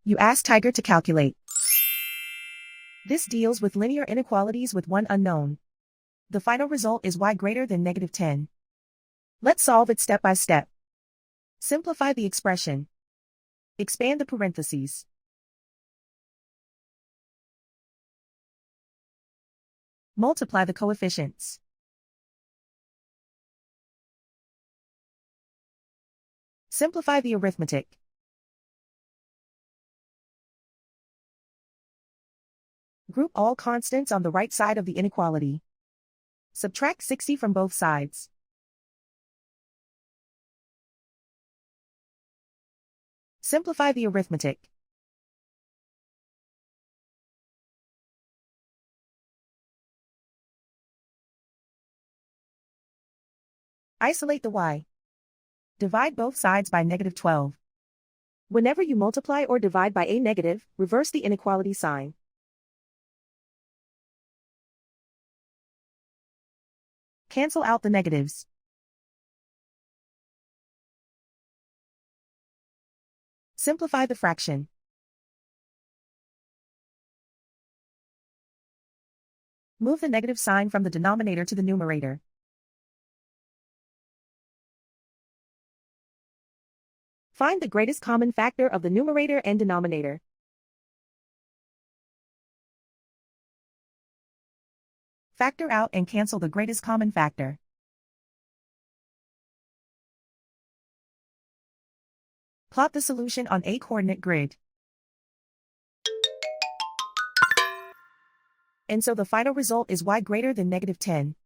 You ask Tiger to calculate. This deals with linear inequalities with one unknown. The final result is y greater than -10. Let's solve it step by step. Simplify the expression. Expand the parentheses. Multiply the coefficients. Simplify the arithmetic. Group all constants on the right side of the inequality. Subtract 60 from both sides. Simplify the arithmetic. Isolate the y. Divide both sides by -12. Whenever you multiply or divide by a negative, reverse the inequality sign. Cancel out the negatives. Simplify the fraction. Move the negative sign from the denominator to the numerator. Find the greatest common factor of the numerator and denominator. Factor out and cancel the greatest common factor. Plot the solution on a coordinate grid. And so the final result is y greater than -10.